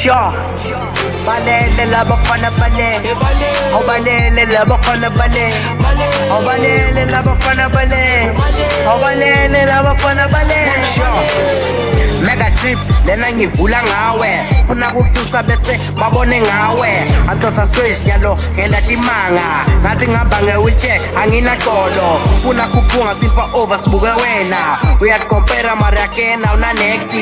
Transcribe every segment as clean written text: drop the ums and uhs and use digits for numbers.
Sure. Balele labafana bale. Awubalele labafana bale. Awubalele labafana bale. Awubalele labafana bale. Sure. Mega trip lena ngivula ngawe funa kuhlusa bese babone ngawe antosa stress nyalo ngela timanga ngathi ngihamba ngewheelchair angina xolo funa kuphunga sipa over sibuke wena uyacompare mara kena una next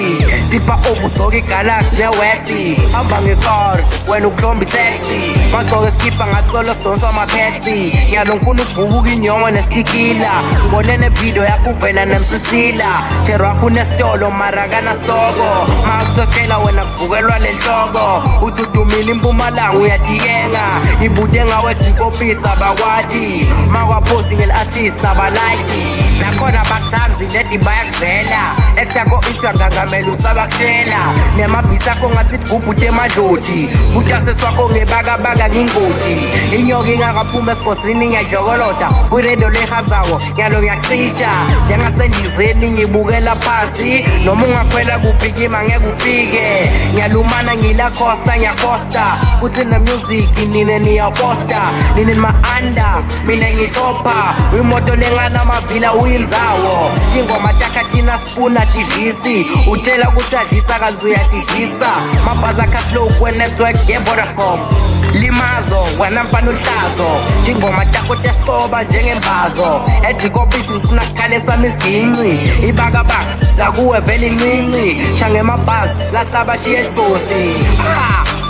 sipa over doggy galaxy newexi hamba ngecar wena uklombi taxi magcoke skipa ngatsolo stones ama taxi nyalo ngifuna ukubuka inyongo nesikikila ngibonene video yakho uvela nemsisila therwa kunestolo mara kana soko makuthokela wena kuvukelwa lenhloko uthi udumile impumalanga uyadiyenga ibude ngawe dikopisa bakwati makwaphosi ngel-artist abalike nakhona bakuthanzi ledi bayakuvela eksakho ithangangamela usabakutshela nemabhisi akho ngathi digubhude emadloti kutaseswakho ngebakabaka ngingoti inyoka ingakaphuma esiposini ngiyajokoloda kwiredio lehazawo nyalo ngiyacisha njengasendizeni ngibukela phasi noma ungakhwela kuphikima ngeke ufike ngiyalumana ngilacosta ngiyacosta futhi nemusic nine niyafosta nine ma-under mina ngishopha imoto lenganamavila uyinzawo ingoma takathina spuna tivisi utshela ukuthi adlisa kanzi uyadidlisa mabhazi akhasilokhu kwenetwork ye-Vodacom limazo wena mfana uhlazo ingoma takho testoba njengembazo edikopisi ngifuna kukhalesa misiginci ibakabaka lakuwe vele incinci shangemabhazi lasabashiye dosi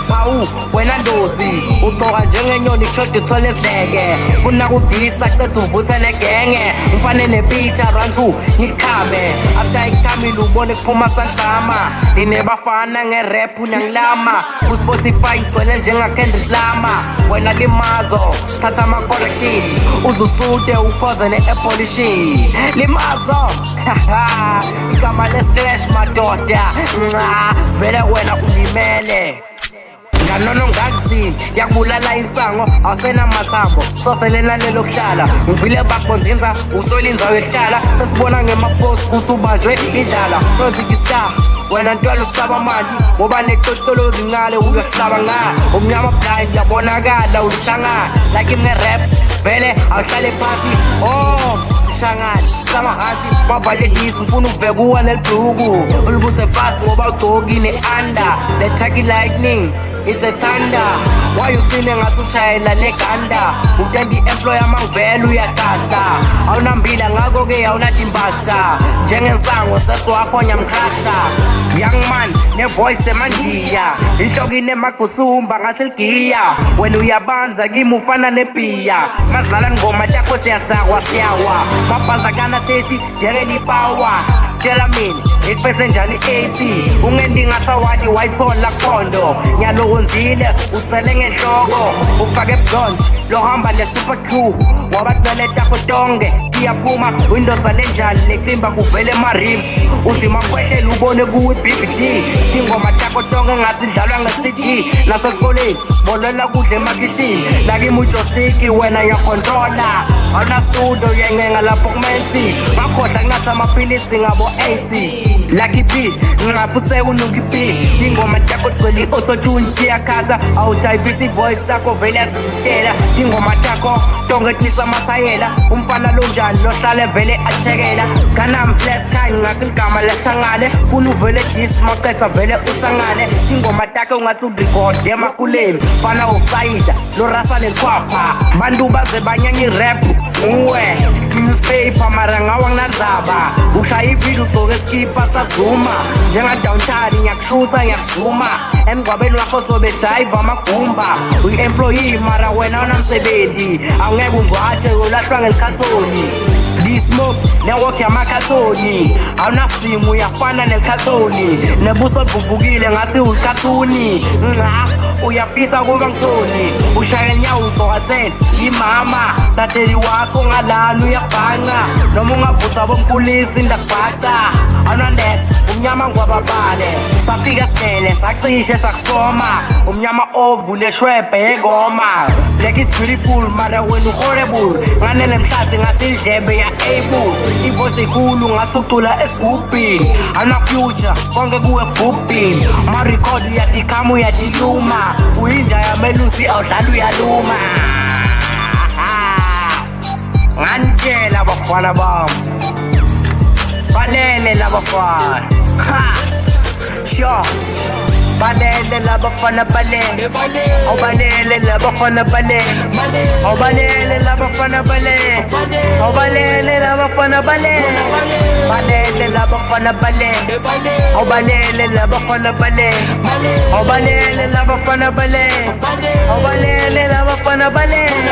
Pawu wena ndozi uqoka njengenyoni kushoda uthole esidleke funa kudisa cetha uvuthe negenge ngifane nepitha run2 ngikhabe after ikhamile ubone kuphuma sangama ninebafana ngerap nangilama kuSpotify igcwele njengakendrick lama wena limazo thatha ama-collection uzusude ukhoze ne-epolishini limazo igama lesclash madoda vele wena ulimele nganono ngakuzini yakubulala insango awusenamathambo soselela lelo kuhlala ngivile bakonzinza usolinza wehlala esibona ngemapost kuthi ubanjwe indlala music star wena ntwala usaba mali ngoba netotolo zincane uyohlaba nga umnyama blind yabonakala ulishangana like imne-rap vele awuhlale phasi shangani samahansi mavale disi ngifuna ukuveka uwa nelibhuku ulibuthe fast ngoba ugcoki ne-under le-taki lightning it's a thunder why you feeling ngathi ushayela neganda utendi employer mangivela uyatasa awunambila ngako-ke awunadimbasta njengensango seswakho nyamkhahla young man nevoice emandiya inhloko inemagusumba ngathi ligiya wena uyabanza kimi ufana nebhiya mazala ngoma takho siyasakwa siyawa mabhazakana tesi njengelipawa tshela mina ngikuphethe njani i-80 ungendingasawadi wayithola khondo nyalo wenzile usele ngenhloko ufake eblonde lohamba le-super crew wabatweletakho tonke iyaphuma windoza lenjani lecimba kuvele ema-rims uthi makwehlela ubone kuwe-BVD ingoma takho tonke ngathi dlalwa nge-CD nasesikoleni bolela kudla emakishini lakimi ujostiki wena ngiyakhontrola awunastudio uyencenga lapho kumensi ngakhohlwa kunathi amaphilisi ngabo-80 Lucky B, ngaphutheka unuki-B ingoma takho gcwele i-autotune iyakhatha awujayivisi ivoice sakho vele yasisitela ingoma takho tonke tinisa amasayela umfana lonjani lohlale vele athekela kanami fleskhanye ngathi ligama lesangane funa uvele disi macetha vele usangane ingoma takho ungathi urekhode emakuleni fana ucayida lorasa lenkwapha bantu baze banyanya irap uwe newspaper mara ngawa nginazaba ushaya ividio ugcoke skipa sazuma njengadowntown ngiyakushutha ngiyakuzuma emgwabeni wakho sobeshayiva amagumba uyi-employee mara wena unamsebenzi awungeke ungwathe ulahlwa ngelikhathoni lismoke network yamakhathoni awunasimu uyafana nelikhathoni nebuso buvukile ngathi ulikhathuni uyafisa kuba ngithoni ushaya nyawo ugcokathela imama tatheli wakho ngalani uyabhanga noma ungavutha bomkulisi ndakubhaca awunandetha umnyama ngwababale safika sele sacishe sakusoma umnyama ovule shwebhe yengoma. Black is beautiful mara wena horrible nganele mhlathi ngathi indlebe ya able ivoice ikhulu ngathi ucula esigubhini ana future konke kuwe gubhini ma record yadikhamu yadiluma uyinja yamelusi awudlala uyaluma. Nganitshela bafana bami balele labafana ha sure balele labafana balele awubalele labafana balele awubalele labafana balele awubalele labafana balele balele labafana balele awubalele labafana balele awubalele labafana balele awubalele labafana balele